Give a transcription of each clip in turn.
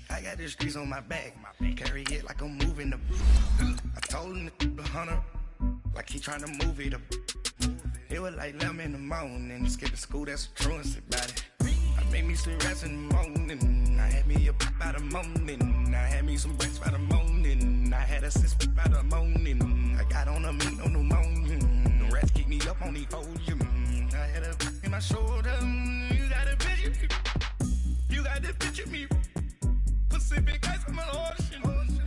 I got the streets on my back. Carry it like I'm moving the. I told him the 100, like he trying to move it up. It was like 11 in the morning. Skipping school, that's a truancy about it. I made me some rest in the morning. I had me a pop by the morning. I had me some breaks by the morning. I had a six by the morning. I got on a meat on the morning. The rats keep me up on the podium. I had a in my shoulder. You got a picture. You got the picture me. Pacific ice, I'm an ocean.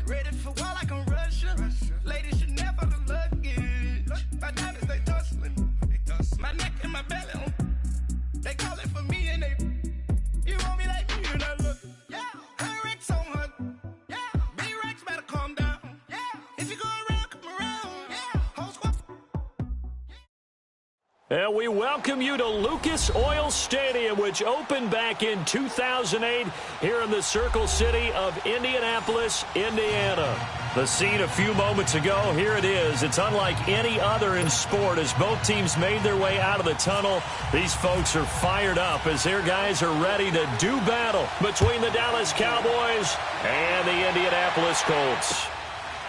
Ready for war like I'm Russian. Ladies should never the luggage. My diamonds, they tussling. My neck and my belly on. They call it for me and they. You want me like me and I look. Yeah. Her Rex on her. Yeah. B-Rex better calm down. Yeah. If you go around, come around. Yeah. Whole squad. And we welcome you to Lucas Oil Stadium, which opened back in 2008 here in the Circle City of Indianapolis, Indiana. The scene a few moments ago, here it is. It's unlike any other in sport as both teams made their way out of the tunnel. These folks are fired up as their guys are ready to do battle between the Dallas Cowboys and the Indianapolis Colts.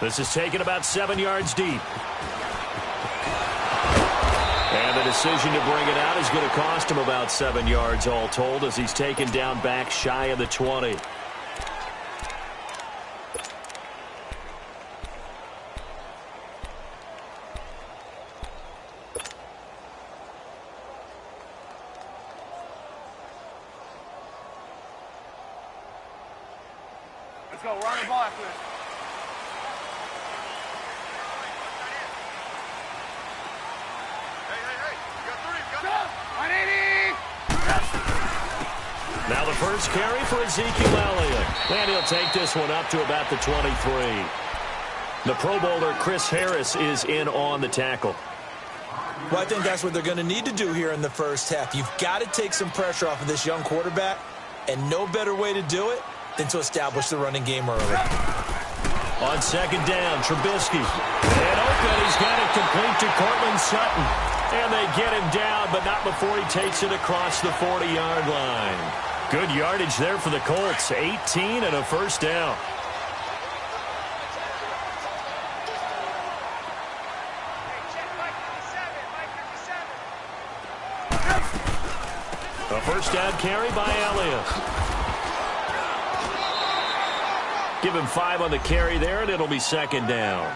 This is taken about 7 yards deep. And the decision to bring it out is going to cost him about 7 yards all told as he's taken down back shy of the 20. Let's go. We're on the ball after this. Now the first carry for Ezekiel Elliott. And he'll take this one up to about the 23. The Pro Bowler Chris Harris is in on the tackle. Well, I think that's what they're going to need to do here in the first half. You've got to take some pressure off of this young quarterback, and no better way to do it than to establish the running game early. On second down, Trubisky. And open, he's got it complete to Cortland Sutton. And they get him down, but not before he takes it across the 40-yard line. Good yardage there for the Colts. 18 and a first down. A first down carry by Elliott. Give him 5 on the carry there, and it'll be second down.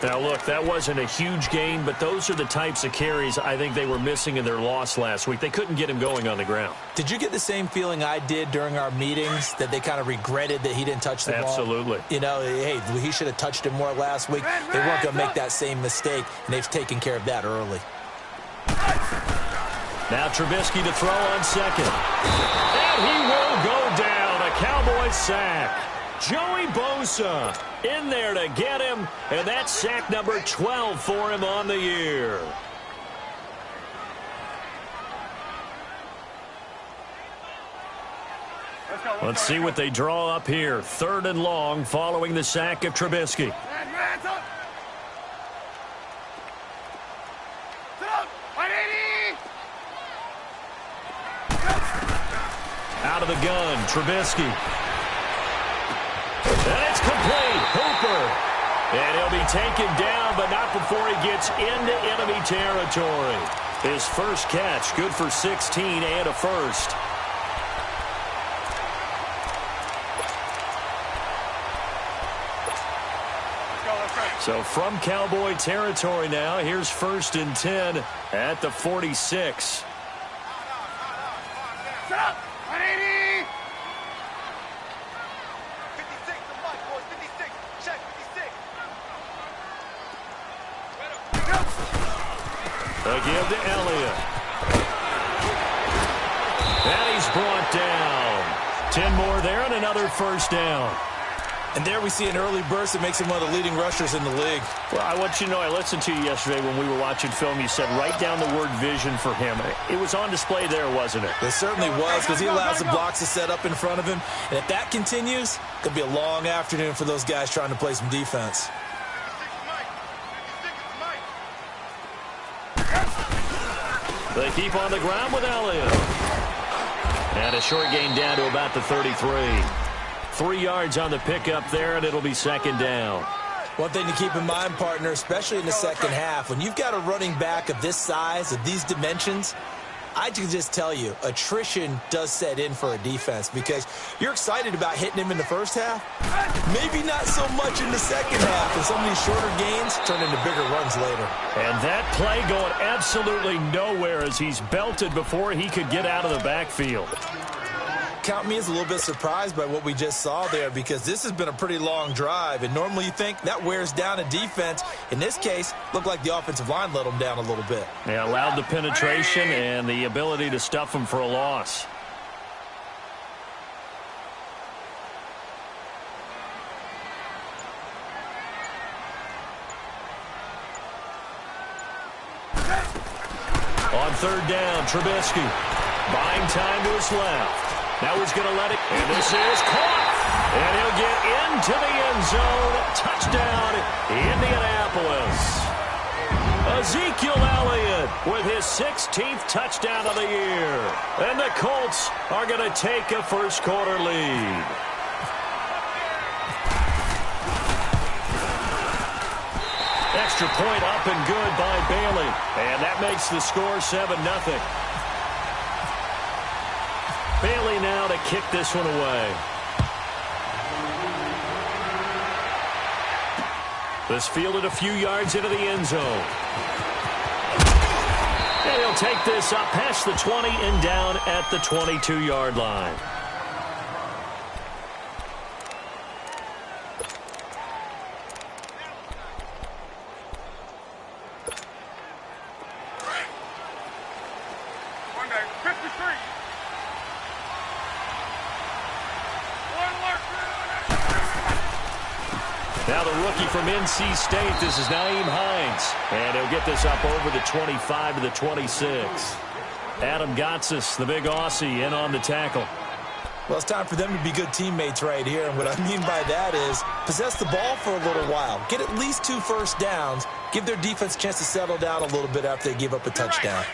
Now, look, that wasn't a huge gain, but those are the types of carries I think they were missing in their loss last week. They couldn't get him going on the ground. Did you get the same feeling I did during our meetings, that they kind of regretted that he didn't touch the ball? Absolutely. You know, hey, he should have touched it more last week. They weren't going to make that same mistake, and they've taken care of that early. Now Trubisky to throw on second. And he will go down. A Cowboys sack. Joey Bosa in there to get him, and that's sack number 12 for him on the year. Let's see what they draw up here. 3rd and long following the sack of Trubisky. Out of the gun, Trubisky. And it's complete. Hooper. And he'll be taken down, but not before he gets into enemy territory. His first catch, good for 16 and a first. So from Cowboy territory now, here's 1st and 10 at the 46. Set up. 180. A give to Elliott. And he's brought down. 10 more there and another first down. And there we see an early burst that makes him one of the leading rushers in the league. Well, I want you to know, I listened to you yesterday when we were watching film. You said write down the word vision for him. It was on display there, wasn't it? It certainly was, because he allows the blocks to set up in front of him. And if that continues, it could be a long afternoon for those guys trying to play some defense. They keep on the ground with Elliott. And a short gain down to about the 33. 3 yards on the pickup there, and it'll be second down. One thing to keep in mind, partner, especially in the second half, when you've got a running back of this size, of these dimensions, I can just tell you, attrition does set in for a defense because you're excited about hitting him in the first half. Maybe not so much in the second half, and some of these shorter gains turn into bigger runs later. And that play going absolutely nowhere as he's belted before he could get out of the backfield. Count me as a little bit surprised by what we just saw there because this has been a pretty long drive, and normally you think that wears down a defense. In this case, looked like the offensive line let them down a little bit. They allowed the penetration and the ability to stuff them for a loss. On third down, Trubisky buying time to his left. Now he's going to let it, and this is caught. And he'll get into the end zone. Touchdown, Indianapolis. Ezekiel Elliott with his 16th touchdown of the year. And the Colts are going to take a first-quarter lead. Extra point up and good by Bailey. And that makes the score 7-0. Bailey now to kick this one away. This fielded a few yards into the end zone. And he'll take this up past the 20 and down at the 22-yard line. Now the rookie from NC State, this is Nyheim Hines. And he'll get this up over the 25 to the 26. Adam Gotsis, the big Aussie, in on the tackle. Well, it's time for them to be good teammates right here. And what I mean by that is possess the ball for a little while. Get at least 2 first downs. Give their defense a chance to settle down a little bit after they give up a touchdown.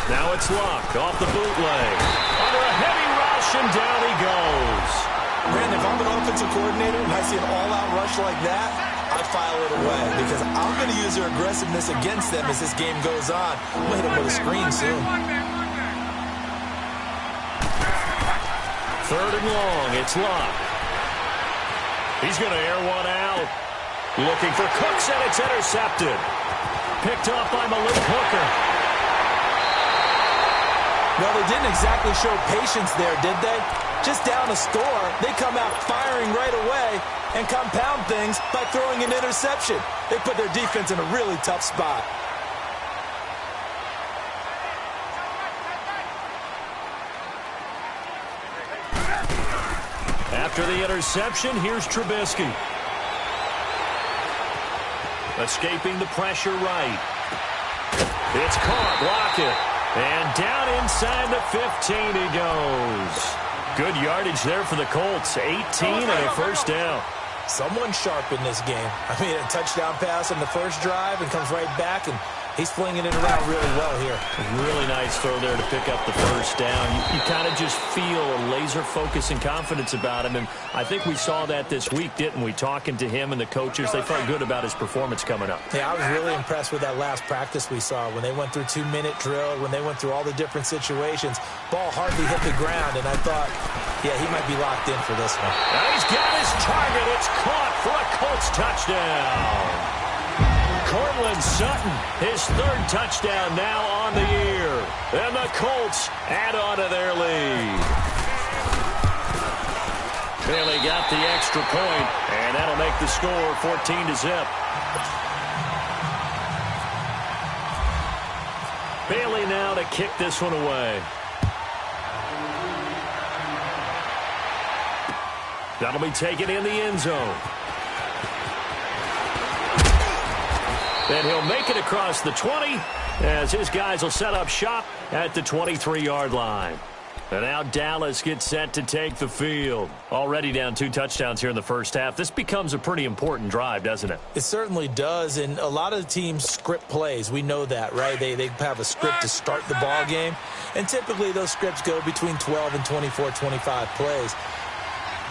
Now it's Luck off the bootleg. Under a heavy rush, and down he goes. Brandon, if I'm an offensive coordinator and I see an all-out rush like that, I file it away because I'm going to use their aggressiveness against them as this game goes on. I'm going to hit them with a screen soon. Third and long, it's Luck. He's going to air one out. Looking for Cooks, and it's intercepted. Picked off by Malik Hooker. Well, they didn't exactly show patience there, did they? Just down a score, they come out firing right away and compound things by throwing an interception. They put their defense in a really tough spot. After the interception, here's Trubisky. Escaping the pressure right. It's caught, block it. And down inside the 15 he goes. Good yardage there for the Colts. 18 and a first down. Someone sharp in this game. I mean, a touchdown pass on the first drive and comes right back, and he's flinging it around really well here. Really nice throw there to pick up the first down. You kind of just feel a laser focus and confidence about him, and I think we saw that this week, didn't we? Talking to him and the coaches, they felt good about his performance coming up. Yeah, I was really impressed with that last practice we saw when they went through 2-minute drill, when they went through all the different situations. Ball hardly hit the ground, and I thought, yeah, he might be locked in for this one. Now he's got his target. It's caught for a Colts touchdown. Cortland Sutton, his 3rd touchdown now on the year. And the Colts add on to their lead. Bailey got the extra point, and that'll make the score 14-0. Bailey now to kick this one away. That'll be taken in the end zone. And he'll make it across the 20 as his guys will set up shop at the 23-yard line. And now Dallas gets set to take the field. Already down 2 touchdowns here in the first half. This becomes a pretty important drive, doesn't it? It certainly does, and a lot of the teams script plays. We know that, right? They have a script to start the ball game, and typically those scripts go between 12 and 24, 25 plays.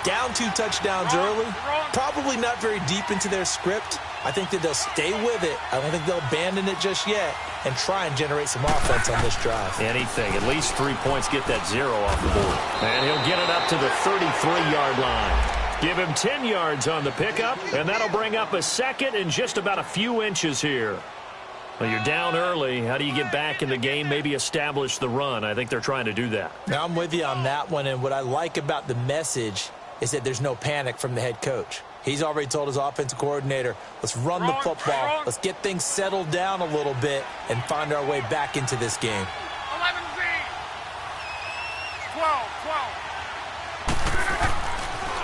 Down 2 touchdowns early, probably not very deep into their script. I think that they'll stay with it. I don't think they'll abandon it just yet and try and generate some offense on this drive. Anything. At least 3 points, get that 0 off the board. And he'll get it up to the 33-yard line. Give him 10 yards on the pickup, and that'll bring up a second and just about a few inches here. Well, you're down early. How do you get back in the game, maybe establish the run? I think they're trying to do that. Now, I'm with you on that one, and what I like about the message is that there's no panic from the head coach. He's already told his offensive coordinator, let's run the football, let's get things settled down a little bit and find our way back into this game. 11Z.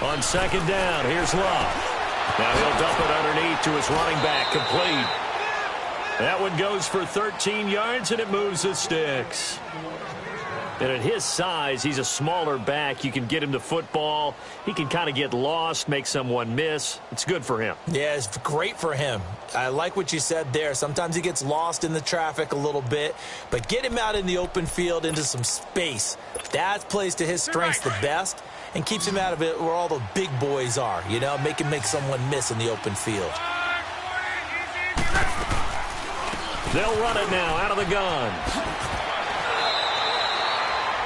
12. On second down, here's Love. Now he'll dump it underneath to his running back, complete. That one goes for 13 yards, and it moves the sticks. And at his size, he's a smaller back. You can get him to football. He can kind of get lost, make someone miss. It's good for him. Yeah, it's great for him. I like what you said there. Sometimes he gets lost in the traffic a little bit, but get him out in the open field into some space. That plays to his strengths the best and keeps him out of it where all the big boys are, you know, make him make someone miss in the open field. They'll run it now out of the guns.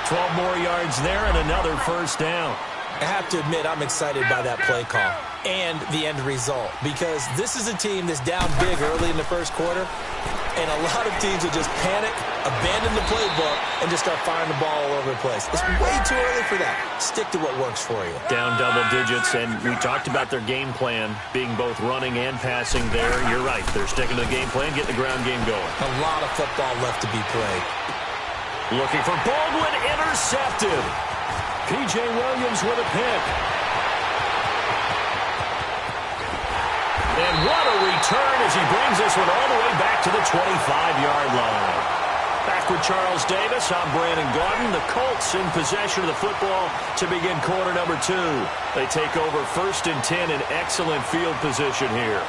12 more yards there and another first down. I have to admit, I'm excited by that play call and the end result because this is a team that's down big early in the first quarter, and a lot of teams will just panic, abandon the playbook, and just start firing the ball all over the place. It's way too early for that. Stick to what works for you. Down double digits, and we talked about their game plan being both running and passing there. You're right. They're sticking to the game plan, getting the ground game going. A lot of football left to be played. Looking for Baldwin, intercepted. P.J. Williams with a pick. And what a return as he brings this one all the way back to the 25-yard line. Back with Charles Davis, I'm Brandon Gordon. The Colts in possession of the football to begin quarter number 2. They take over 1st and 10 in excellent field position here.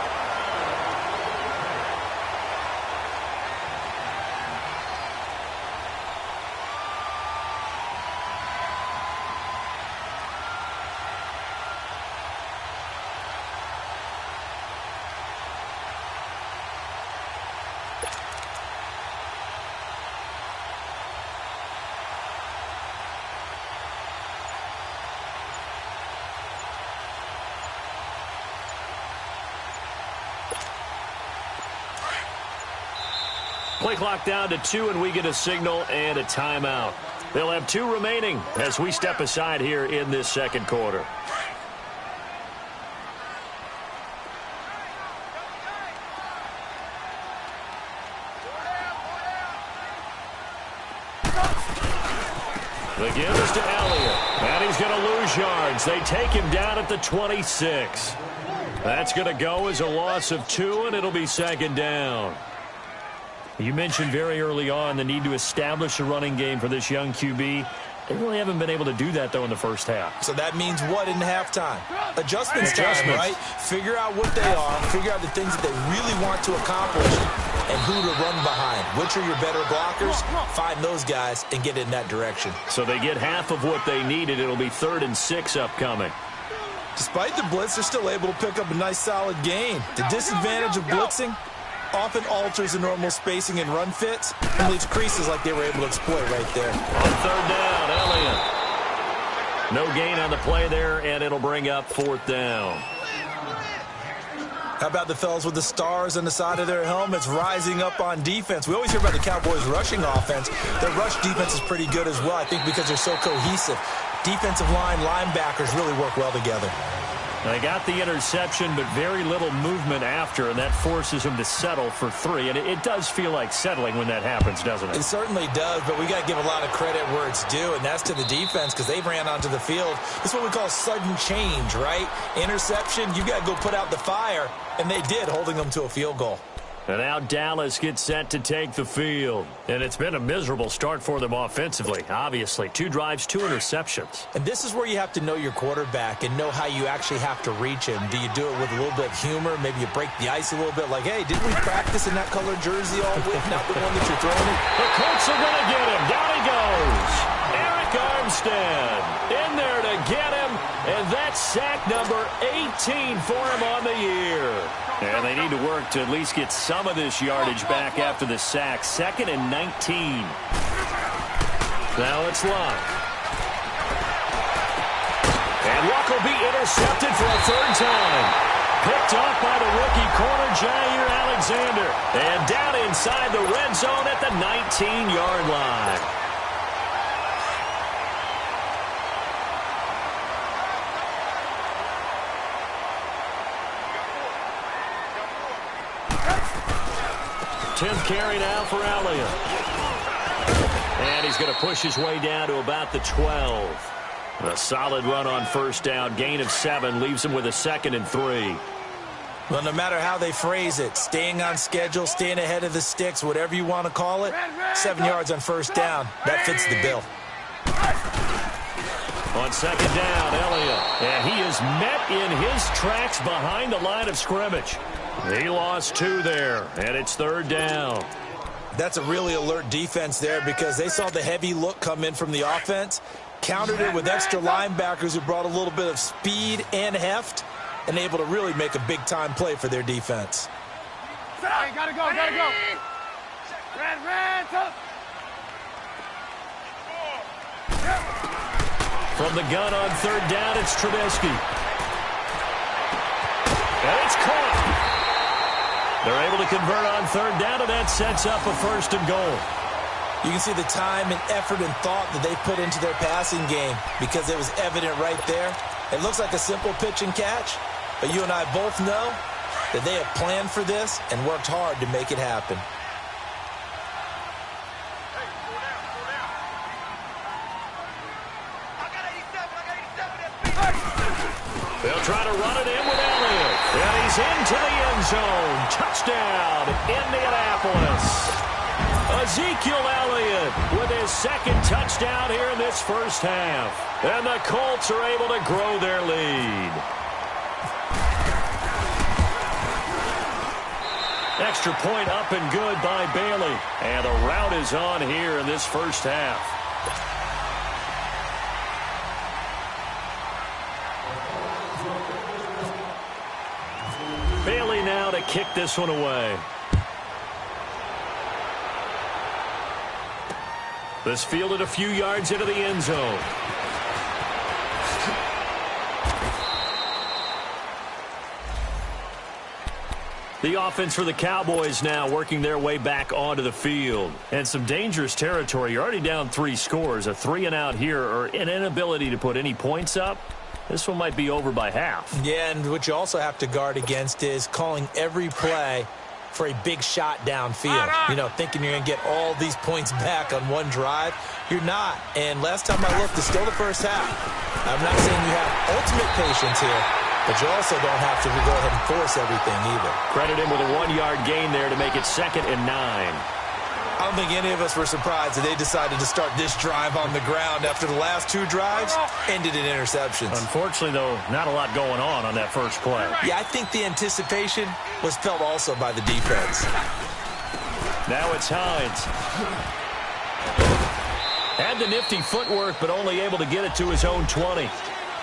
Play clock down to 2, and we get a signal and a timeout. They'll have 2 remaining as we step aside here in this second quarter. The give is to Elliott, and he's going to lose yards. They take him down at the 26. That's going to go as a loss of 2, and it'll be second down. You mentioned very early on the need to establish a running game for this young QB. They really haven't been able to do that, though, in the first half. So that means what in halftime? Adjustments time, right? Figure out what they are, figure out the things that they really want to accomplish, and who to run behind. Which are your better blockers? Find those guys and get in that direction. So they get half of what they needed. It'll be 3rd and 6 upcoming. Despite the blitz, they're still able to pick up a nice, solid gain. The disadvantage of blitzing often alters the normal spacing and run fits and leaves creases like they were able to exploit right there. On 3rd down, Elliott. No gain on the play there, and it'll bring up 4th down. How about the fellas with the stars on the side of their helmets rising up on defense? We always hear about the Cowboys' rushing offense. Their rush defense is pretty good as well, I think, because they're so cohesive. Defensive line, linebackers really work well together. They got the interception, but very little movement after, and that forces him to settle for 3. And it does feel like settling when that happens, doesn't it? It certainly does, but we got to give a lot of credit where it's due, and that's to the defense because they ran onto the field. This is what we call sudden change, right? Interception, you got to go put out the fire, and they did, holding them to a field goal. And now Dallas gets set to take the field. And it's been a miserable start for them offensively, obviously. 2 drives, 2 interceptions. And this is where you have to know your quarterback and know how you actually have to reach him. Do you do it with a little bit of humor? Maybe you break the ice a little bit like, hey, didn't we practice in that colored jersey all week? Not the one that you're throwing it. The Colts are going to get him. Down he goes. Eric Armstead in there to get him. And that's sack number 18 for him on the year. And they need to work to at least get some of this yardage back after the sack. 2nd and 19. Now it's Luck. And Luck will be intercepted for a 3rd time. Picked off by the rookie corner, Jair Alexander. And down inside the red zone at the 19-yard line. Tenth carry now for Elliott. And he's going to push his way down to about the 12. A solid run on 1st down. Gain of 7 leaves him with a 2nd and 3. Well, no matter how they phrase it, staying on schedule, staying ahead of the sticks, whatever you want to call it, 7 yards on 1st down, that fits the bill. On 2nd down, Elliott. And he is met in his tracks behind the line of scrimmage. He lost 2 there, and it's 3rd down. That's a really alert defense there because they saw the heavy look come in from the offense, countered it with extra linebackers who brought a little bit of speed and heft, and able to really make a big-time play for their defense. Hey, gotta go, gotta go. Red, up. From the gun on 3rd down, it's Trubisky. And it's caught. They're able to convert on 3rd down, and that sets up a 1st and goal. You can see the time and effort and thought that they put into their passing game because it was evident right there. It looks like a simple pitch and catch, but you and I both know that they have planned for this and worked hard to make it happen. They'll try to run it in with Elliott. And he's into the end zone. Touchdown, Indianapolis. Ezekiel Elliott with his 2nd touchdown here in this 1st half. And the Colts are able to grow their lead. Extra point up and good by Bailey. And the rout is on here in this 1st half. Bailey now to kick this one away. This fielded a few yards into the end zone. The offense for the Cowboys now working their way back onto the field. And some dangerous territory. You're already down 3 scores. A 3-and-out here or an inability to put any points up. This one might be over by half. Yeah, and what you also have to guard against is calling every play for a big shot downfield. You know, thinking you're going to get all these points back on one drive. You're not. And last time I looked, it's still the 1st half. I'm not saying you have ultimate patience here, but you also don't have to go ahead and force everything either. Credit him with a 1-yard gain there to make it 2nd and 9. I don't think any of us were surprised that they decided to start this drive on the ground after the last 2 drives ended in interceptions. Unfortunately, though, not a lot going on that first play. Yeah, I think the anticipation was felt also by the defense. Now it's Hines. Had the nifty footwork, but only able to get it to his own 20.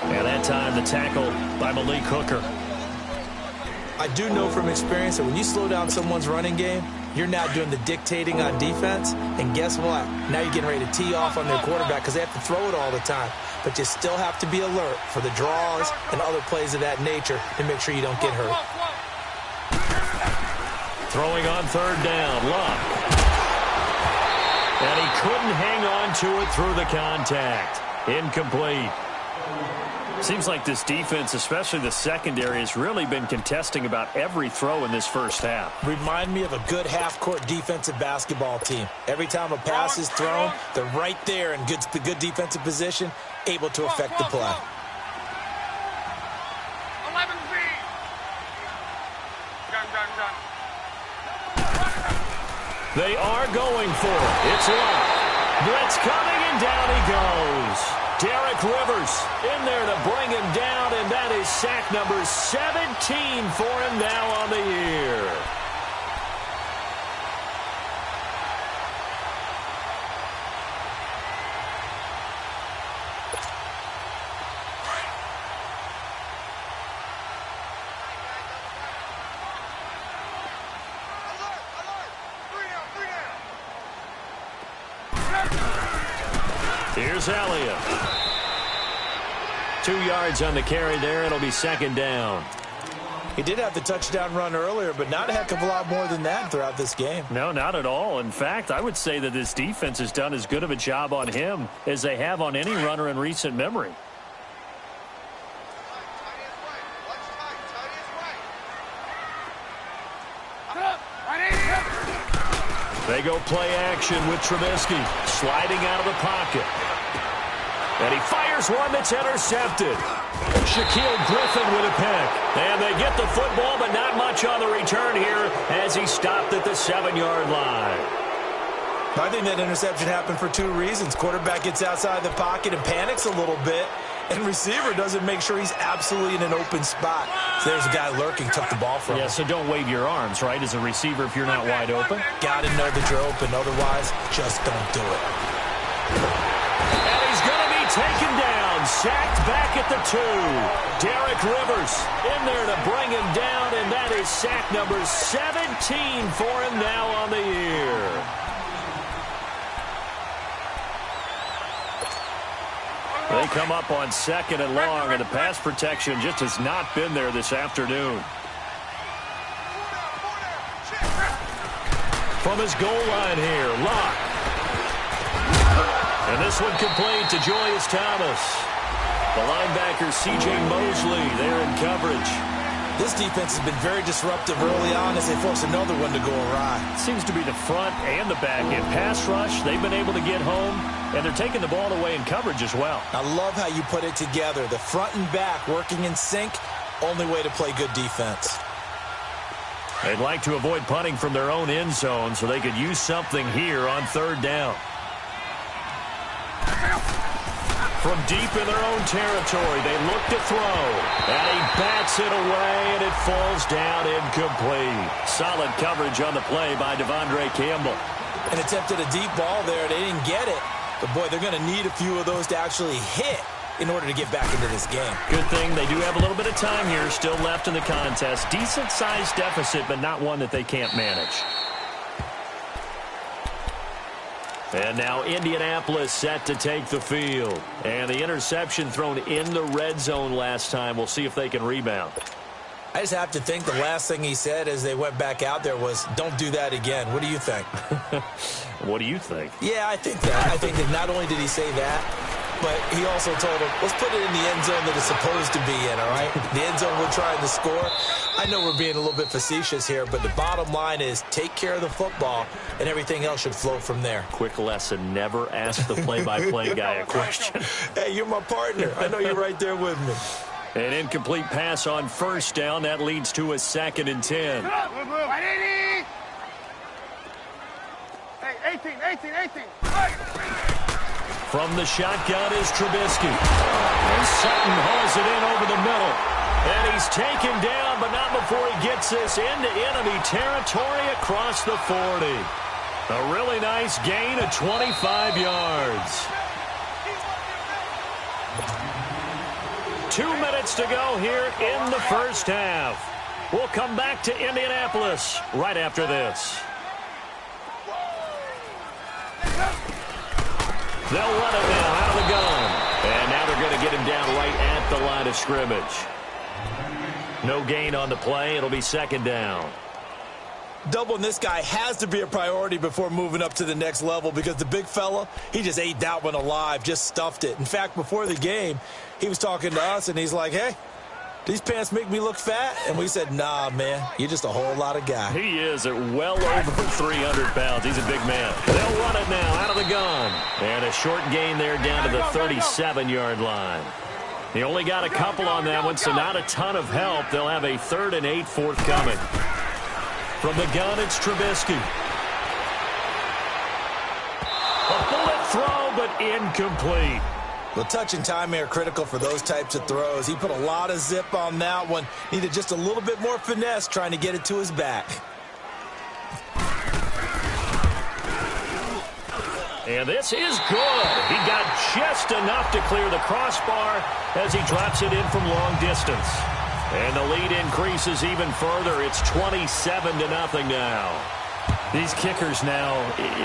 And that time the tackle by Malik Hooker. I do know from experience that when you slow down someone's running game, you're now doing the dictating on defense. And guess what? Now you're getting ready to tee off on their quarterback because they have to throw it all the time. But you still have to be alert for the draws and other plays of that nature to make sure you don't get hurt. Throwing on 3rd down, Luck. And he couldn't hang on to it through the contact. Incomplete. Seems like this defense, especially the secondary, has really been contesting about every throw in this 1st half. Remind me of a good half-court defensive basketball team. Every time a pass is thrown, they're right there in good defensive position, able to affect the play. 11 feet. Gun. They are going for it. It's locked. Blitz coming, and down he goes. Derek Rivers in there to bring him down, and that is sack number 17 for him now on the year. Here's Elliott. 2 yards on the carry there. It'll be second down. He did have the touchdown run earlier, but not a heck of a lot more than that throughout this game. No, not at all. In fact, I would say that this defense has done as good of a job on him as they have on any runner in recent memory. They go play action with Trubisky, sliding out of the pocket. And he fires one that's intercepted. Shaquille Griffin with a pick. And they get the football, but not much on the return here as he stopped at the 7-yard line. I think that interception happened for 2 reasons. Quarterback gets outside the pocket and panics a little bit, and receiver doesn't make sure he's absolutely in an open spot. So there's a guy lurking, took the ball from him. Yeah, so don't wave your arms, right, as a receiver if you're not wide open. Got to know that you're open. Otherwise, just don't do it. And he's going to be taken down, sacked back at the 2. Derek Rivers in there to bring him down, and that is sack number 17 for him now on the year. They come up on 2nd and long, and the pass protection just has not been there this afternoon. From his goal line here, Locke. And this one complete to Julius Thomas. The linebacker, C.J. Mosley, there in coverage. This defense has been very disruptive early on as they force another one to go awry. Seems to be the front and the back end. Pass rush, they've been able to get home, and they're taking the ball away in coverage as well. I love how you put it together. The front and back working in sync, only way to play good defense. They'd like to avoid punting from their own end zone so they could use something here on 3rd down. From deep in their own territory, they look to throw. And he bats it away, and it falls down incomplete. Solid coverage on the play by Devondre Campbell. And attempted a deep ball there. They didn't get it. But, boy, they're going to need a few of those to actually hit in order to get back into this game. Good thing they do have a little bit of time here still left in the contest. Decent-sized deficit, but not one that they can't manage. And now Indianapolis set to take the field. And the interception thrown in the red zone last time. We'll see if they can rebound. I just have to think the last thing he said as they went back out there was, don't do that again. What do you think? What do you think? Yeah, I think that. I think that not only did he say that, but he also told him, let's put it in the end zone that it's supposed to be in, all right? The end zone we're trying to score. I know we're being a little bit facetious here, but the bottom line is take care of the football, and everything else should flow from there. Quick lesson, never ask the play-by-play guy a question. Hey, you're my partner. I know you're right there with me. An incomplete pass on 1st down. That leads to a 2nd and 10. Hey, 18. From the shotgun is Trubisky. And Sutton hauls it in over the middle. And he's taken down, but not before he gets this into enemy territory across the 40. A really nice gain of 25 yards. 2 minutes to go here in the 1st half. We'll come back to Indianapolis right after this. They'll run it now out of the gun. And now they're going to get him down right at the line of scrimmage. No gain on the play. It'll be 2nd down. Doubling this guy has to be a priority before moving up to the next level because the big fella, he just ate that one alive, just stuffed it. In fact, before the game, he was talking to us, and he's like, hey, these pants make me look fat? And we said, nah, man, you're just a whole lot of guy. He is at well over 300 pounds. He's a big man. They'll run it now out of the gun. And a short gain there down to the 37-yard line. He only got a couple on that one, so not a ton of help. They'll have a 3rd and 8 forthcoming. From the gun, it's Trubisky. but incomplete. Well, touch and timing are critical for those types of throws. He put a lot of zip on that one. Needed just a little bit more finesse trying to get it to his back. And this is good. He got just enough to clear the crossbar as he drops it in from long distance. And the lead increases even further. It's 27-0 now. These kickers now,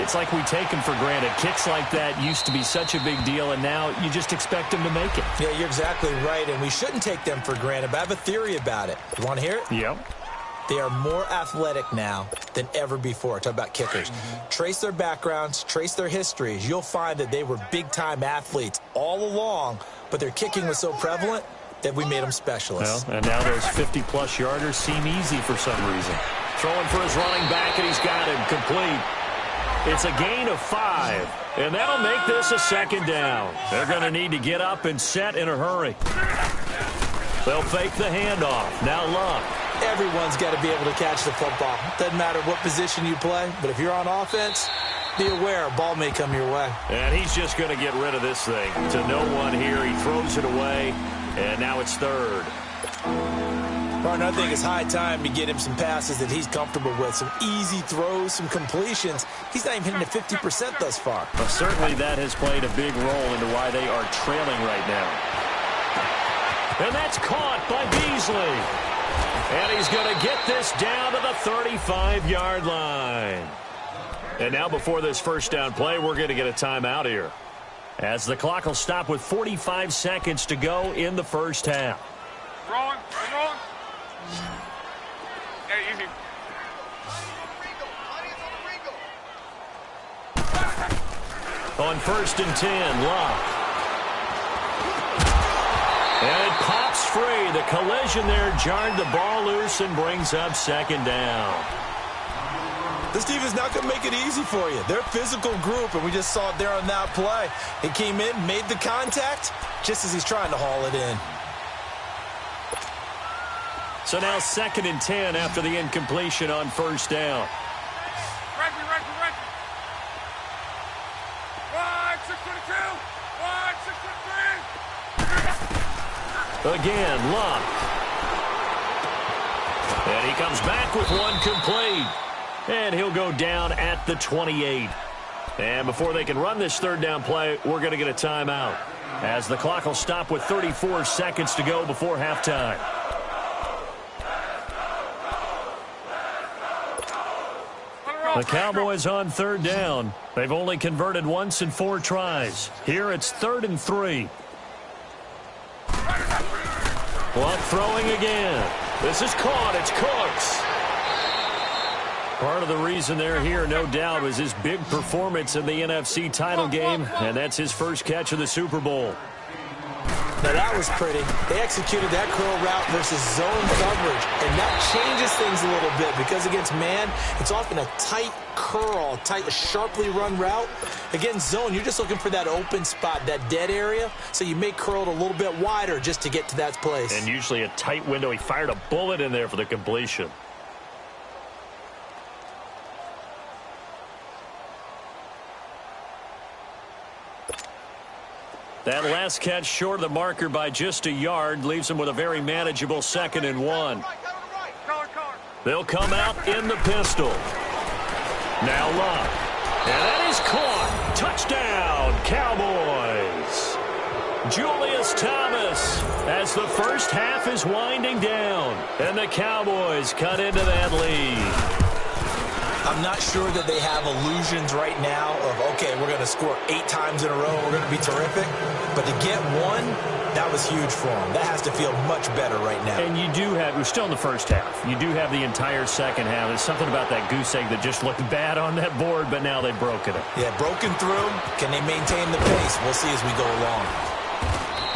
it's like we take them for granted. Kicks like that used to be such a big deal, and now you just expect them to make it. Yeah, you're exactly right, and we shouldn't take them for granted, but I have a theory about it. You want to hear it? Yep. They are more athletic now than ever before. Talk about kickers. Trace their backgrounds, trace their histories. You'll find that they were big-time athletes all along, but their kicking was so prevalent that we made them specialists. Well, and now those 50-plus yarders seem easy for some reason. Throwing for his running back, and he's got him complete. It's a gain of 5, and that'll make this a second down. They're going to need to get up and set in a hurry. They'll fake the handoff. Now Luck. Everyone's got to be able to catch the football. Doesn't matter what position you play, but if you're on offense, be aware a ball may come your way. And he's just going to get rid of this thing. To no one here, he throws it away, and now it's third. Partner, I think it's high time to get him some passes that he's comfortable with, some easy throws, some completions. He's not even hitting at 50% thus far. Well, certainly that has played a big role into why they are trailing right now. And that's caught by Beasley. And he's going to get this down to the 35-yard line. And now before this first down play, we're going to get a timeout here, as the clock will stop with 45 seconds to go in the first half. Throwing. Hey, easy. On 1st and 10, Luck. And it pops free. The collision there jarred the ball loose and brings up second down. This team is not going to make it easy for you. They're a physical group, and we just saw it there on that play. He came in, made the contact, just as he's trying to haul it in. So now 2nd and 10 after the incompletion on 1st down. Ready. 622. 623. Again, Luck. And he comes back with one complete. And he'll go down at the 28. And before they can run this third down play, we're going to get a timeout, as the clock will stop with 34 seconds to go before halftime. The Cowboys on 3rd down. They've only converted once in 4 tries. Here it's 3rd and 3. Luck throwing again. This is caught. It's Cooks. Part of the reason they're here, no doubt, was his big performance in the NFC title game, and that's his first catch of the Super Bowl. Now, that was pretty. They executed that curl route versus zone coverage, and that changes things a little bit because against man, it's often a tight curl, tight, sharply run route. Against zone, you're just looking for that open spot, that dead area, so you may curl it a little bit wider just to get to that place. And usually a tight window. He fired a bullet in there for the completion. That last catch short of the marker by just a yard leaves him with a very manageable 2nd and 1. They'll come out in the pistol. Now Luck. And that is caught. Touchdown, Cowboys. Julius Thomas, as the first half is winding down, and the Cowboys cut into that lead. I'm not sure that they have illusions right now of, okay, we're going to score 8 times in a row, we're going to be terrific. But to get one, that was huge for them. That has to feel much better right now. And you do have, we're still in the first half. You do have the entire second half. There's something about that goose egg that just looked bad on that board, but now they've broken it. Yeah, broken through. Can they maintain the pace? We'll see as we go along.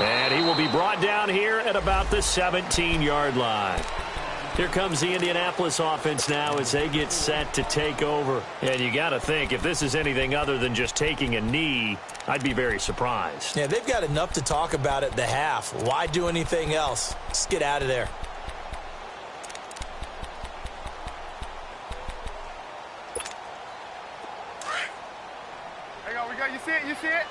And he will be brought down here at about the 17-yard line. Here comes the Indianapolis offense now as they get set to take over. And you got to think, if this is anything other than just taking a knee, I'd be very surprised. Yeah, they've got enough to talk about at the half. Why do anything else? Just get out of there. Hang on, we got you see it, you see it?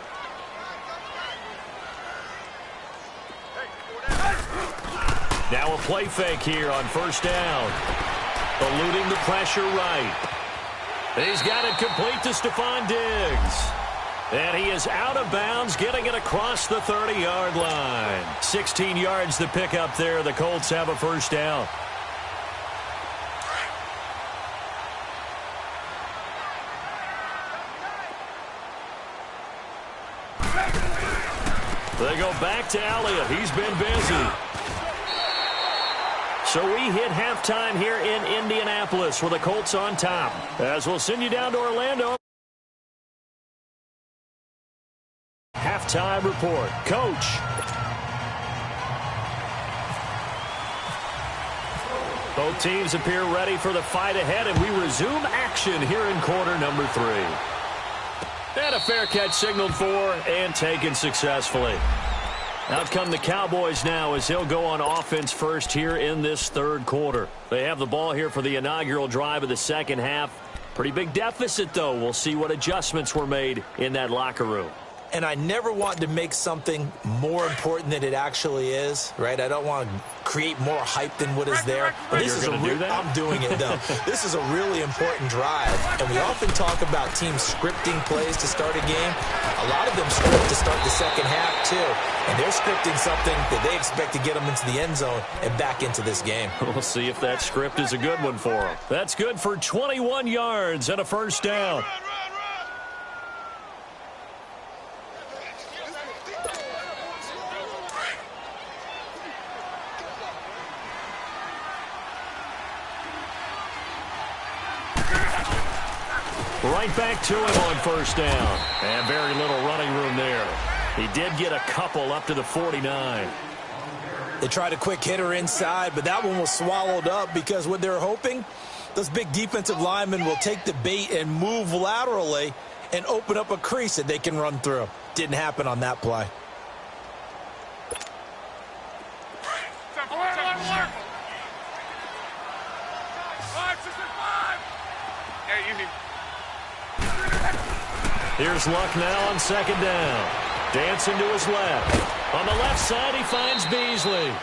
Now a play fake here on first down. Eluding the pressure right. He's got it complete to Stephon Diggs. And he is out of bounds, getting it across the 30-yard line. 16 yards to pick up there. The Colts have a first down. They go back to Elliott. He's been busy. So we hit halftime here in Indianapolis with the Colts on top. As we'll send you down to Orlando. Halftime report. Coach. Both teams appear ready for the fight ahead, and we resume action here in quarter number 3. And a fair catch signaled for and taken successfully. Out come the Cowboys now as they'll go on offense first here in this third quarter. They have the ball here for the inaugural drive of the second half. Pretty big deficit, though. We'll see what adjustments were made in that locker room. And I never want to make something more important than it actually is, right? I don't want to create more hype than what is there. But this is I'm doing it, though. This is a really important drive. And we often talk about teams scripting plays to start a game. A lot of them script to start the second half, too. And they're scripting something that they expect to get them into the end zone and back into this game. We'll see if that script is a good one for them. That's good for 21 yards and a first down. Right back to him on first down. And very little running room there. He did get a couple up to the 49. They tried a quick hitter inside, but that one was swallowed up because what they're hoping, those big defensive linemen will take the bait and move laterally and open up a crease that they can run through. Didn't happen on that play. Here's Luck now on second down. Dancing to his left. On the left side, he finds Beasley.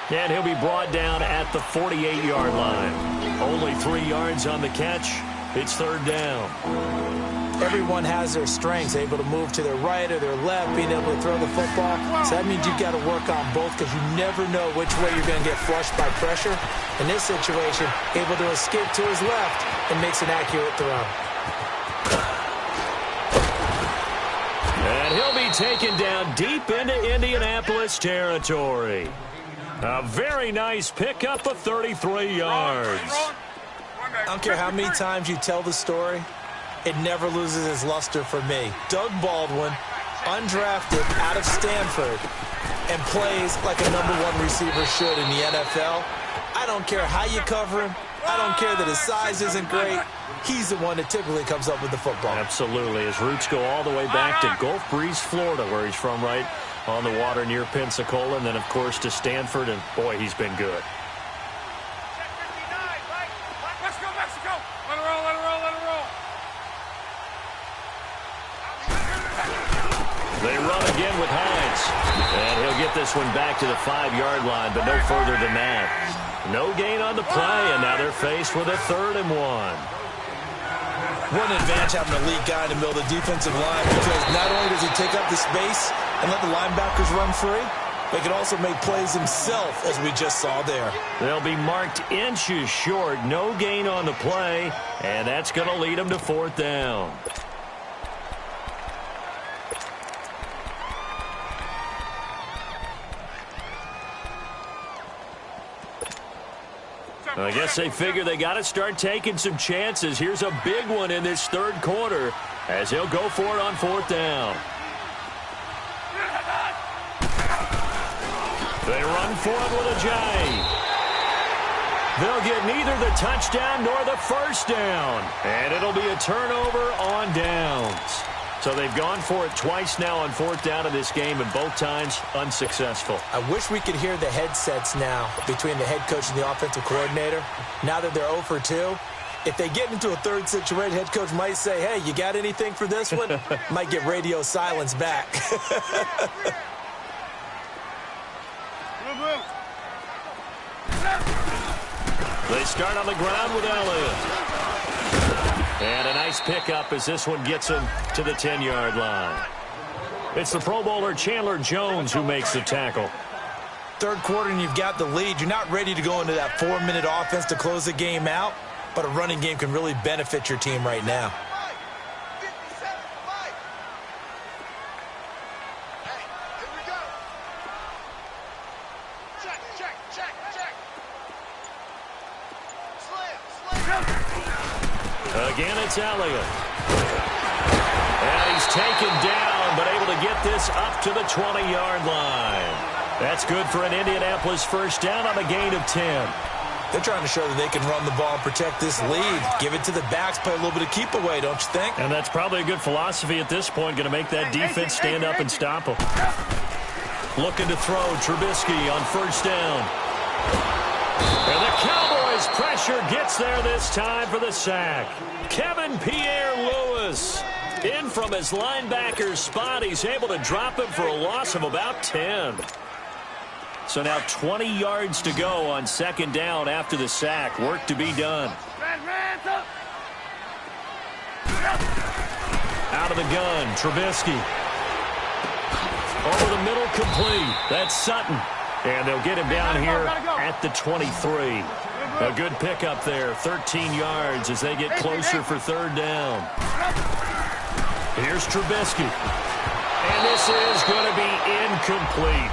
And he'll be brought down at the 48-yard line. Only 3 yards on the catch. It's third down. Everyone has their strengths, able to move to their right or their left, being able to throw the football. So that means you've got to work on both because you never know which way you're going to get flushed by pressure. In this situation, able to escape to his left and makes an accurate throw. And he'll be taken down deep into Indianapolis territory. A very nice pickup of 33 yards. I don't care how many times you tell the story, it never loses its luster for me. Doug Baldwin, undrafted out of Stanford, and plays like a #1 receiver should in the NFL. I don't care how you cover him. I don't care that his size isn't great. He's the one that typically comes up with the football. Absolutely. His roots go all the way back to Gulf Breeze, Florida, where he's from, right on the water near Pensacola, and then, of course, to Stanford, and, boy, he's been good. Let's go, Mexico! Let it roll, let it roll, let it roll! They run again with Hines, and he'll get this one back to the 5-yard line, but no further than that. No gain on the play, and now they're faced with a 3rd and 1. What an advantage having a elite guy in the middle of the defensive line, because not only does he take up the space and let the linebackers run free, but he can also make plays himself, as we just saw there. They'll be marked inches short. No gain on the play, and that's going to lead them to 4th down. I guess they figure they got to start taking some chances. Here's a big one in this third quarter as he'll go for it on 4th down. They run for it with a J. They'll get neither the touchdown nor the first down. And it'll be a turnover on downs. So they've gone for it twice now on 4th down in this game, and both times unsuccessful. I wish we could hear the headsets now between the head coach and the offensive coordinator. Now that they're 0 for 2, If they get into a third situation, head coach might say, hey, you got anything for this one? Might get radio silence back. They start on the ground with Elliott. And a nice pickup as this one gets him to the 10-yard line. It's the Pro Bowler Chandler Jones who makes the tackle. Third quarter and you've got the lead. You're not ready to go into that 4-minute offense to close the game out, but a running game can really benefit your team right now. Again, it's Elliott. And he's taken down, but able to get this up to the 20-yard line. That's good for an Indianapolis first down on a gain of 10. They're trying to show that they can run the ball and protect this lead. Give it to the backs, play a little bit of keep away, don't you think? And that's probably a good philosophy at this point, going to make that defense stand up and stop them. Looking to throw, Trubisky on first down. And the Cowboys pressure gets there this time for the sack. Kevin Pierre-Louis in from his linebacker spot. He's able to drop him for a loss of about 10. So now 20 yards to go on second down after the sack. Work to be done. Out of the gun, Trubisky. Over the middle, complete. That's Sutton. And they'll get him down here at the 23. A good pickup there, 13 yards as they get closer for third down. Here's Trubisky. And this is going to be incomplete.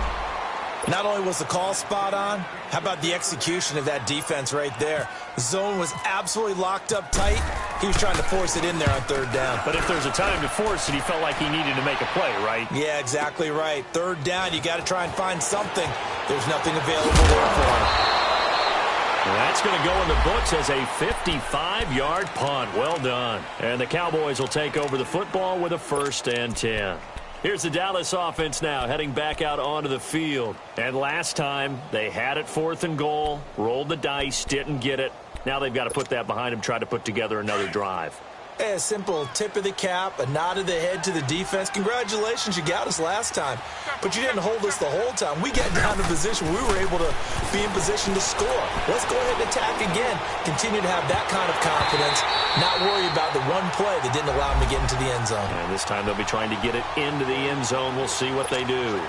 Not only was the call spot on, how about the execution of that defense right there? The zone was absolutely locked up tight. He was trying to force it in there on third down. But if there's a time to force it, he felt like he needed to make a play, right? Yeah, exactly right. Third down, you got to try and find something. There's nothing available there for him. That's going to go in the books as a 55-yard punt. Well done. And the Cowboys will take over the football with a 1st and 10. Here's the Dallas offense now heading back out onto the field. And last time they had it 4th and goal, rolled the dice, didn't get it. Now they've got to put that behind them, try to put together another drive. A simple tip of the cap, a nod of the head to the defense. Congratulations, you got us last time. But you didn't hold us the whole time. We got down to position. We were able to be in position to score. Let's go ahead and attack again. Continue to have that kind of confidence. Not worry about the one play that didn't allow them to get into the end zone. And this time they'll be trying to get it into the end zone. We'll see what they do.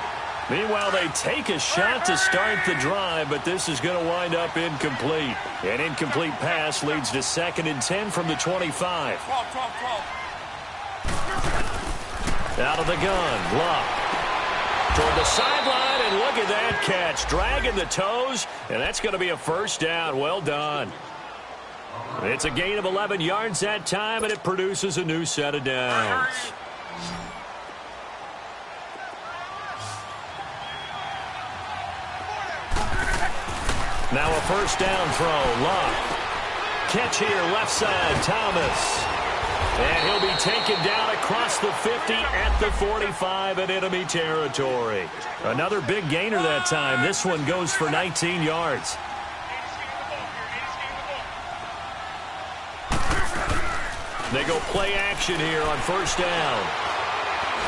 Meanwhile, they take a shot to start the drive, but this is going to wind up incomplete. An incomplete pass leads to 2nd and 10 from the 25. Out of the gun, Luck. Toward the sideline, and look at that catch. Dragging the toes, and that's going to be a 1st down. Well done. It's a gain of 11 yards that time, and it produces a new set of downs. Now a 1st down throw, Luck. Catch here, left side, Thomas. And he'll be taken down across the 50 at the 45 in enemy territory. Another big gainer that time. This one goes for 19 yards. They go play action here on 1st down.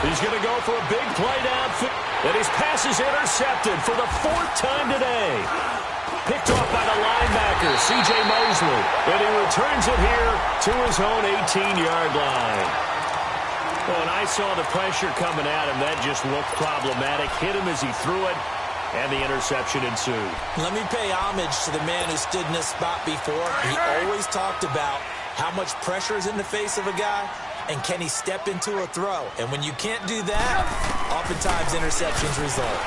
He's going to go for a big play downfield. And his pass is intercepted for the 4th time today. Picked off by the linebacker, C.J. Mosley. And he returns it here to his own 18-yard line. Well, and I saw the pressure coming at him. That just looked problematic. Hit him as he threw it, and the interception ensued. Let me pay homage to the man who stood in this spot before. He always talked about how much pressure is in the face of a guy, and can he step into a throw? And when you can't do that, oftentimes interceptions result.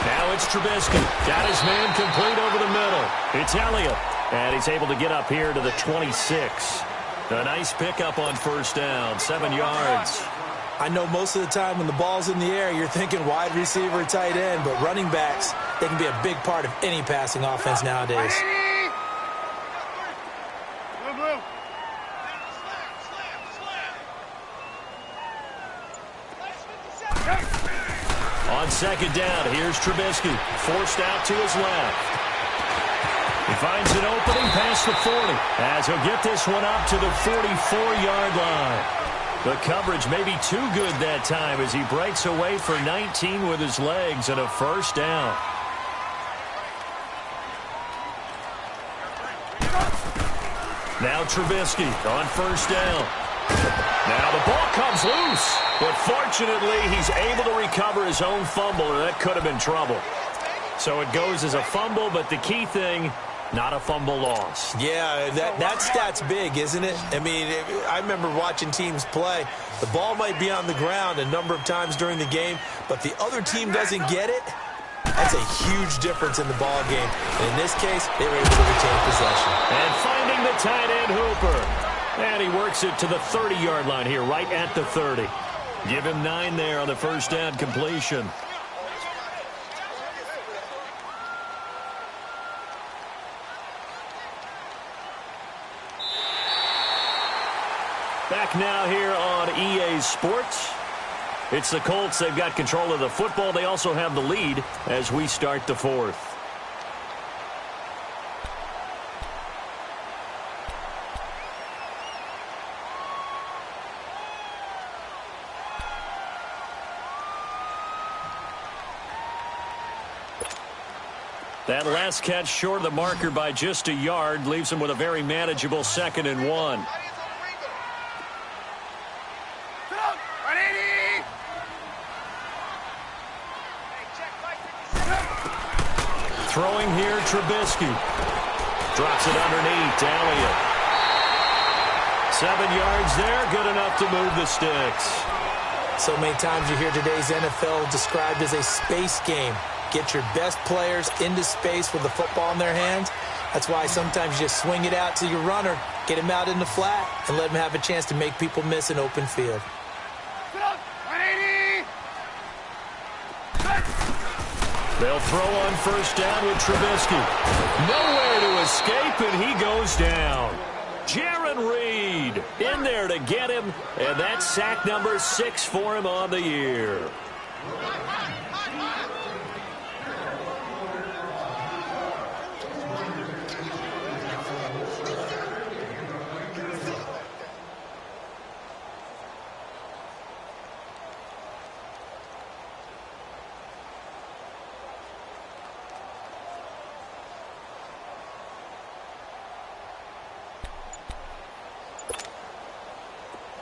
Now it's Trubisky. Got his man complete over the middle. It's Elliott. And he's able to get up here to the 26. A nice pickup on 1st down. 7 yards. I know most of the time when the ball's in the air, you're thinking wide receiver, tight end, but running backs, they can be a big part of any passing offense nowadays. On 2nd down, here's Trubisky. Forced out to his left. finds an opening past the 40 as he'll get this one up to the 44-yard line. The coverage may be too good that time as he breaks away for 19 with his legs and a first down. Now Trubisky on first down. Now the ball comes loose, but fortunately he's able to recover his own fumble, or that could have been trouble. So it goes as a fumble, but the key thing, not a fumble loss. Yeah, that stat's big, isn't it? I mean, I remember watching teams play. The ball might be on the ground a number of times during the game, but the other team doesn't get it. That's a huge difference in the ball game. And in this case, they were able to retain possession. And finding the tight end Hooper. And he works it to the 30-yard line here, right at the 30. Give him 9 there on the first down completion. Back now here on EA Sports. It's the Colts. They've got control of the football. They also have the lead as we start the fourth. That last catch short of the marker by just a yard leaves him with a very manageable 2nd and 1. Throwing here, Trubisky. Drops it underneath to Elliott. 7 yards there, good enough to move the sticks. So many times you hear today's NFL described as a space game. Get your best players into space with the football in their hands. That's why sometimes you just swing it out to your runner, get him out in the flat, and let him have a chance to make people miss an open field. They'll throw on first down with Trubisky. Nowhere to escape, and he goes down. Jaron Reed in there to get him, and that's sack number 6 for him on the year.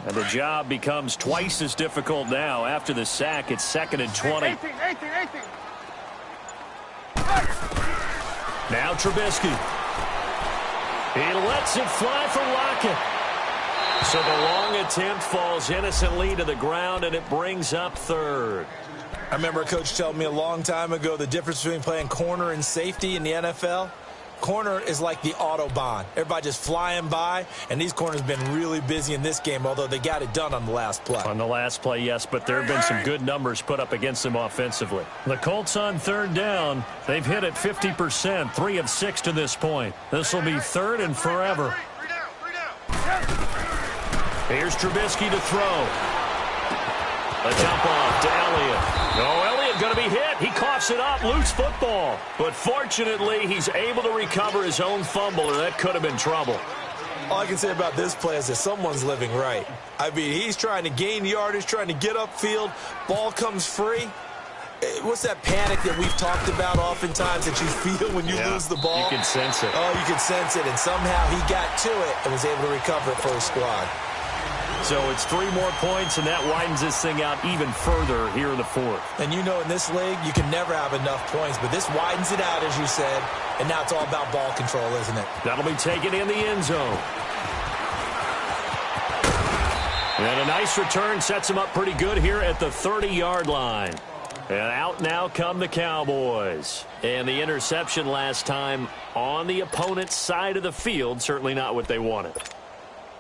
And the job becomes twice as difficult now. After the sack, it's 2nd and 20. 18. Now Trubisky. He lets it fly for Lockett. So the long attempt falls innocently to the ground, and it brings up 3rd. I remember a coach telling me a long time ago the difference between playing corner and safety in the NFL. Corner is like the Autobahn. Everybody just flying by, and these corners have been really busy in this game, although they got it done on the last play. On the last play, yes, but there have been some good numbers put up against them offensively. The Colts on 3rd down. They've hit it 50%, 3 of 6 to this point. This will be 3rd and forever. Here's Trubisky to throw. A dump off to Elliott. No, Elliott going to be hit. He coughs it up. Loose football. But fortunately, he's able to recover his own fumble, or that could have been trouble. All I can say about this play is that someone's living right. I mean, he's trying to gain yardage, trying to get upfield. Ball comes free. What's that panic that we've talked about oftentimes that you feel when you lose the ball? You can sense it. Oh, you can sense it. And somehow he got to it and was able to recover it for his squad. So it's 3 more points, and that widens this thing out even further here in the 4th. And you know in this league, you can never have enough points, but this widens it out, as you said, and now it's all about ball control, isn't it? That'll be taken in the end zone. And a nice return sets him up pretty good here at the 30-yard line. And out now come the Cowboys. And the interception last time on the opponent's side of the field, certainly not what they wanted.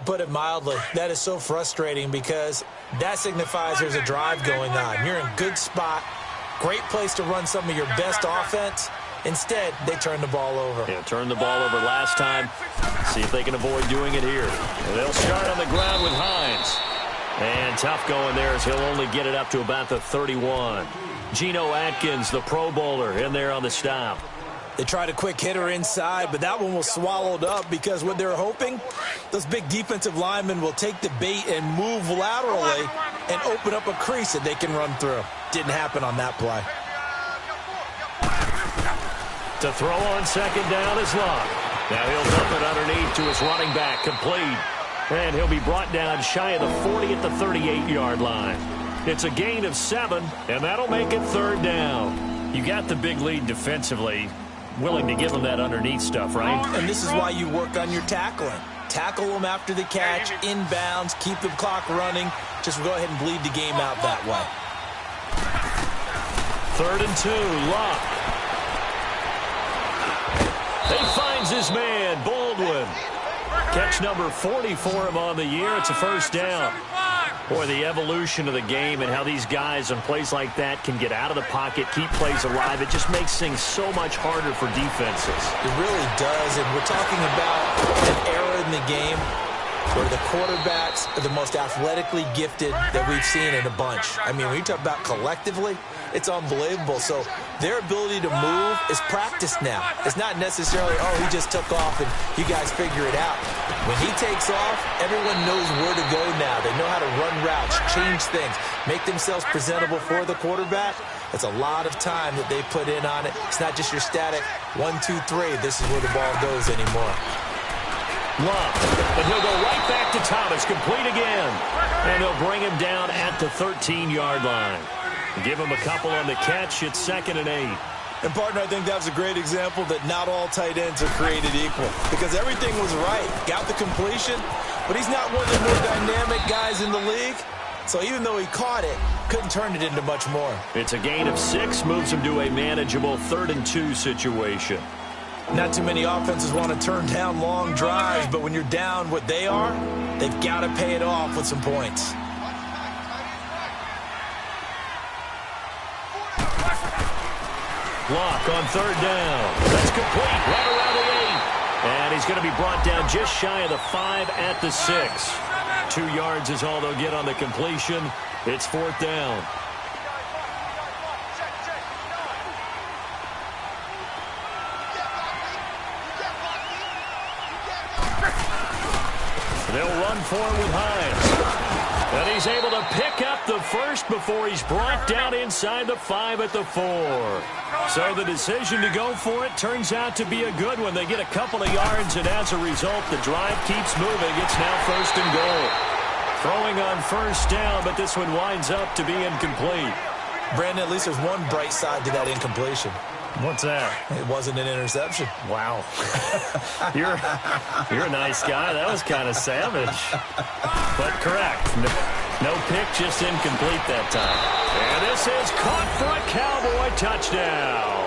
Put it mildly, that is so frustrating because that signifies there's a drive going on. You're in a good spot, great place to run some of your best offense. Instead, they turn the ball over. Yeah, turned the ball over last time. See if they can avoid doing it here. And they'll start on the ground with Hines. And tough going there as he'll only get it up to about the 31. Geno Atkins, the Pro Bowler, in there on the stop. They tried a quick hitter inside, but that one was swallowed up because what they're hoping, those big defensive linemen will take the bait and move laterally and open up a crease that they can run through. Didn't happen on that play. To throw on second down is Locke. Now he'll dump it underneath to his running back, complete. And he'll be brought down shy of the 40 at the 38-yard line. It's a gain of 7, and that'll make it third down. You got the big lead defensively. Willing to give them that underneath stuff, right? And this is why you work on your tackling. Tackle them after the catch, inbounds, keep the clock running. Just go ahead and bleed the game out that way. 3rd and 2, Locke. He finds his man, Baldwin. Catch number 40 for him on the year. It's a first down. Boy, the evolution of the game and how these guys on plays like that can get out of the pocket, keep plays alive, it just makes things so much harder for defenses. It really does, and we're talking about an era in the game where the quarterbacks are the most athletically gifted that we've seen in a bunch. I mean, when you talk about collectively, it's unbelievable. So their ability to move is practiced now. It's not necessarily, oh, he just took off and you guys figure it out. When he takes off, everyone knows where to go now. They know how to run routes, change things, make themselves presentable for the quarterback. It's a lot of time that they put in on it. It's not just your static 1, 2, 3. This is where the ball goes anymore. Love, but he'll go right back to Thomas, complete again. And they'll bring him down at the 13-yard line. Give him a couple on the catch. It's 2nd and 8. And, partner, I think that was a great example that not all tight ends are created equal because everything was right. Got the completion, but he's not one of the more dynamic guys in the league. So even though he caught it, couldn't turn it into much more. It's a gain of 6, moves him to a manageable 3rd and 2 situation. Not too many offenses want to turn down long drives, but when you're down what they are, they've got to pay it off with some points. Locke on 3rd down. That's complete right around the 8. And he's going to be brought down just shy of the 5 at the 6. 2 yards is all they'll get on the completion. It's 4th down. They'll run forward with Hines. And he's able to pick up the first before he's brought down inside the 5 at the 4. So the decision to go for it turns out to be a good one. They get a couple of yards, and as a result, the drive keeps moving. It's now 1st and goal. Throwing on 1st down, but this one winds up to be incomplete. Brandon, at least there's one bright side to that incompletion. What's that? It wasn't an interception. Wow. You're a nice guy. That was kind of savage. But correct. No pick, just incomplete that time. And this is caught for a Cowboy touchdown.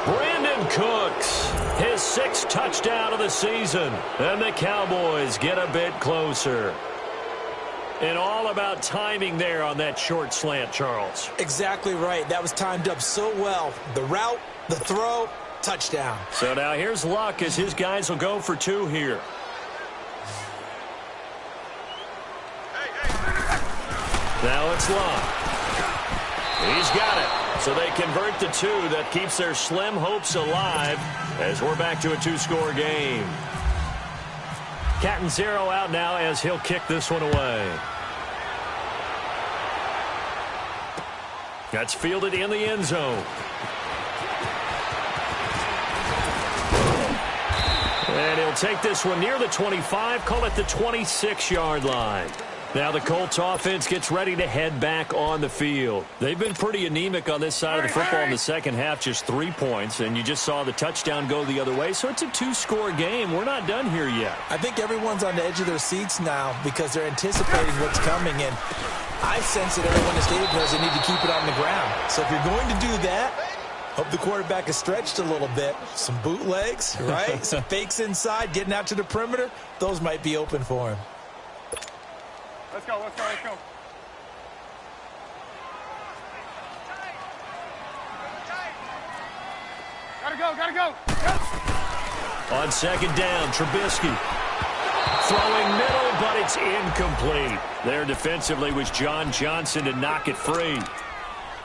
Brandon Cooks, his 6th touchdown of the season. And the Cowboys get a bit closer. And all about timing there on that short slant, Charles. Exactly right. That was timed up so well. The route, the throw, touchdown. So now here's Luck as his guys will go for 2 here. Now it's Luck. He's got it. So they convert the 2. That keeps their slim hopes alive as we're back to a 2-score game. Catanzaro out now as he'll kick this one away. That's fielded in the end zone. And he'll take this one near the 25, call it the 26-yard line. Now the Colts offense gets ready to head back on the field. They've been pretty anemic on this side of the football in the second half, just 3 points, and you just saw the touchdown go the other way, so it's a 2-score game. We're not done here yet. I think everyone's on the edge of their seats now because they're anticipating what's coming, and I sense that everyone in the stadium knows they need to keep it on the ground. So if you're going to do that, hope the quarterback is stretched a little bit. Some bootlegs, right? Some fakes inside, getting out to the perimeter. Those might be open for him. Let's go, let's go, let's go. Gotta go. Yep. On 2nd down, Trubisky. Throwing middle, but it's incomplete. There defensively was John Johnson to knock it free.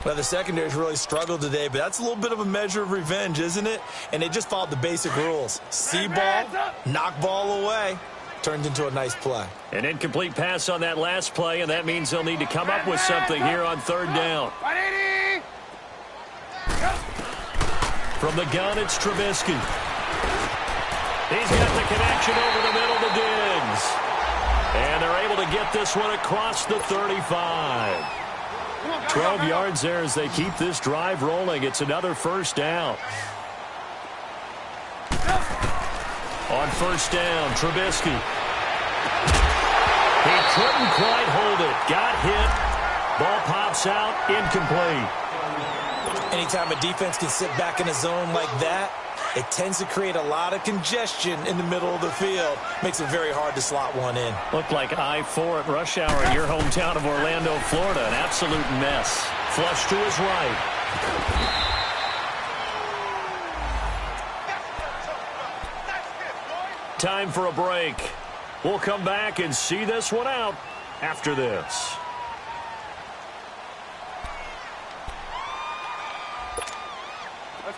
Well, the secondary's really struggled today, but that's a little bit of a measure of revenge, isn't it? And they just followed the basic rules. See ball, knock ball away. Turned into a nice play. An incomplete pass on that last play, and that means they'll need to come up with something here on third down. From the gun, it's Trubisky. He's got the connection over the middle to Diggs. And they're able to get this one across the 35. 12 yards there as they keep this drive rolling. It's another first down. On first down, Trubisky. He couldn't quite hold it. Got hit. Ball pops out. Incomplete. Anytime a defense can sit back in a zone like that, it tends to create a lot of congestion in the middle of the field. Makes it very hard to slot one in. Looked like I-4 at rush hour in your hometown of Orlando, Florida. An absolute mess. Flush to his right. Time for a break. We'll come back and see this one out after this.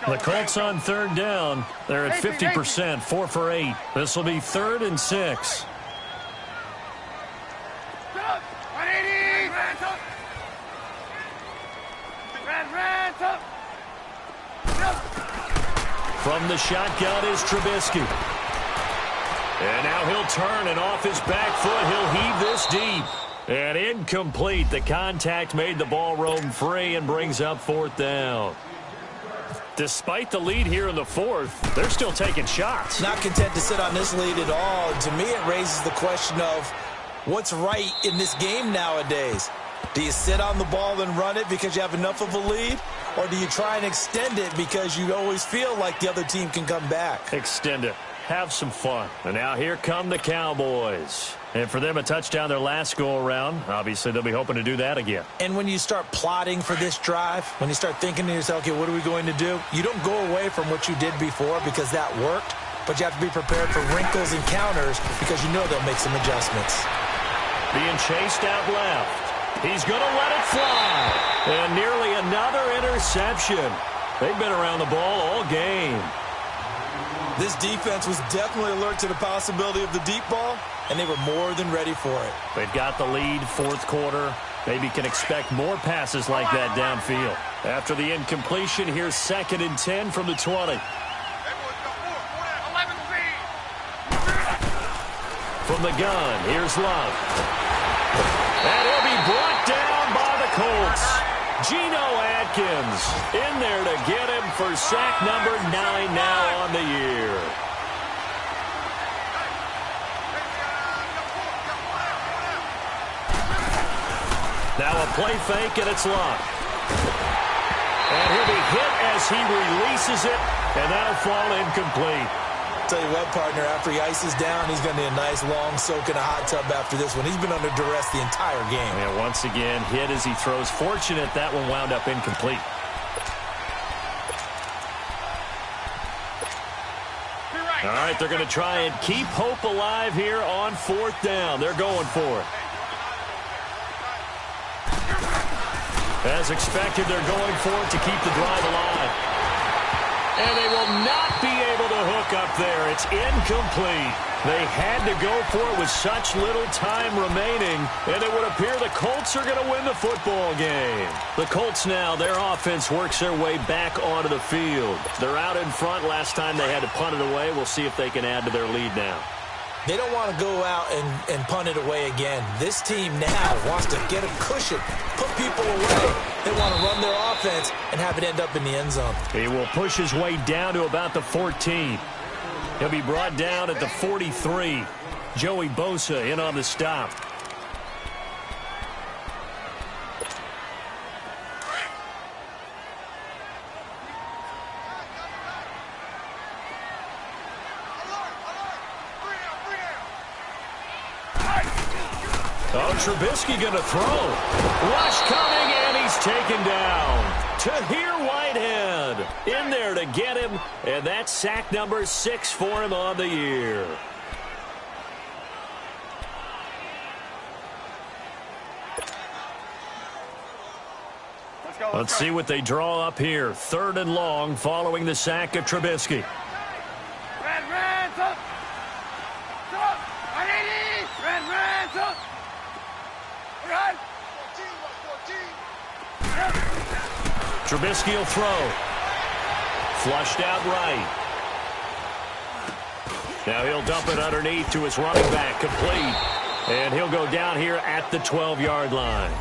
The Colts on third down. They're at 50%, 4 for 8. This will be 3rd and 6. From the shotgun is Trubisky. And now he'll turn, and off his back foot, he'll heave this deep. And incomplete. The contact made the ball roam free and brings up 4th down. Despite the lead here in the 4th, they're still taking shots. Not content to sit on this lead at all. To me, it raises the question of what's right in this game nowadays. Do you sit on the ball and run it because you have enough of a lead? Or do you try and extend it because you always feel like the other team can come back? Extend it. Have some fun. And now here come the Cowboys. And for them, a touchdown their last go-around. Obviously, they'll be hoping to do that again. And when you start plotting for this drive, when you start thinking to yourself, okay, what are we going to do? You don't go away from what you did before because that worked, but you have to be prepared for wrinkles and counters because you know they'll make some adjustments. Being chased out left. He's going to let it fly. And nearly another interception. They've been around the ball all game. This defense was definitely alert to the possibility of the deep ball, and they were more than ready for it. They've got the lead, 4th quarter. Maybe can expect more passes like that downfield. After the incompletion, here's 2nd and 10 from the 20. From the gun, here's Love. And he'll be brought down by the Colts. Geno Atkins in there to get him for sack number 9 now on the year. Now a play fake, and it's Love. And he'll be hit as he releases it, and that'll fall incomplete. Tell you what, partner, after he ices down, he's going to need a nice long soak in a hot tub after this one. He's been under duress the entire game. And once again, hit as he throws. Fortunate that one wound up incomplete. All right, they're going to try and keep hope alive here on 4th down. They're going for it. As expected, they're going for it to keep the drive alive. And they will not be able to hook up there. It's incomplete. They had to go for it with such little time remaining, and it would appear the Colts are going to win the football game. The Colts now, their offense works their way back onto the field. They're out in front. Last time they had to punt it away. We'll see if they can add to their lead now. They don't want to go out and punt it away again. This team now wants to get a cushion, put people away. They want to run their offense and have it end up in the end zone. He will push his way down to about the 14. He'll be brought down at the 43. Joey Bosa in on the stop. Oh, Trubisky going to throw. Rush coming, and he's taken down. Tahir Whitehead in there to get him, and that's sack number 6 for him on the year. Let's see what they draw up here. 3rd and long following the sack of Trubisky. Red, up. Up. Red, up. Run. Trubisky will throw. Flushed out right. Now he'll dump it underneath to his running back, complete. And he'll go down here at the 12-yard line.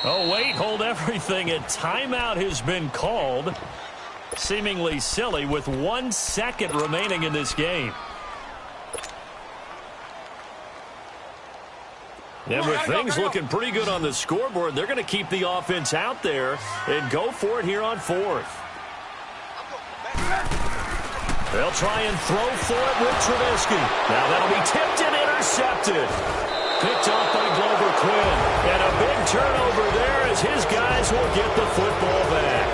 Oh, wait, hold everything. A timeout has been called. Seemingly silly with 1 second remaining in this game. And with things looking pretty good on the scoreboard, they're going to keep the offense out there and go for it here on 4th. They'll try and throw for it with Trubisky. Now that'll be tipped and intercepted. Picked off by Glover Quinn. And a big turnover there as his guys will get the football back.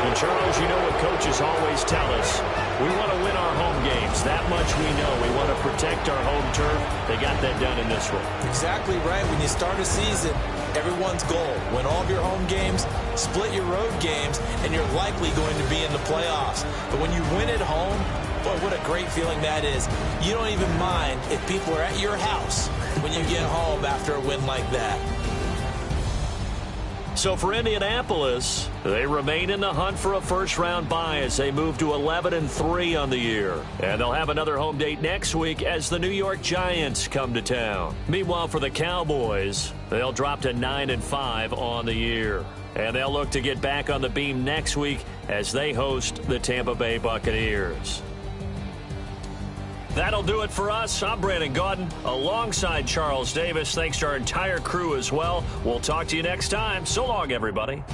And Charles, you know what coaches always tell us. We want to win our home games. That much we know. We want to protect our home turf. They got that done in this one. Exactly right. When you start a season, everyone's goal, win all of your home games, split your road games, and you're likely going to be in the playoffs. But when you win at home, boy, what a great feeling that is. You don't even mind if people are at your house when you get home after a win like that. So for Indianapolis, they remain in the hunt for a first-round bye as they move to 11-3 on the year. And they'll have another home date next week as the New York Giants come to town. Meanwhile, for the Cowboys, they'll drop to 9-5 on the year. And they'll look to get back on the beam next week as they host the Tampa Bay Buccaneers. That'll do it for us. I'm Brandon Gaudin alongside Charles Davis. Thanks to our entire crew as well. We'll talk to you next time. So long, everybody.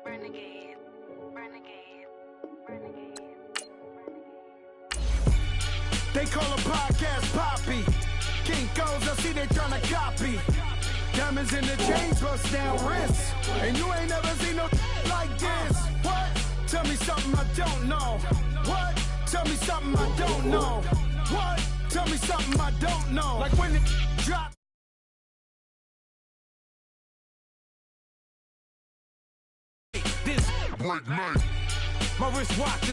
Renegade, renegade, renegade, renegade. They call a podcast Poppy. Kinkos, I see they tryna copy. Diamonds in the chains, bust down wrists. And you ain't never seen no like this. What? Tell me something I don't know. What? Tell me something I don't know. What? Tell me something I don't know. Like when it drop. This Black Knight. My wrist watch.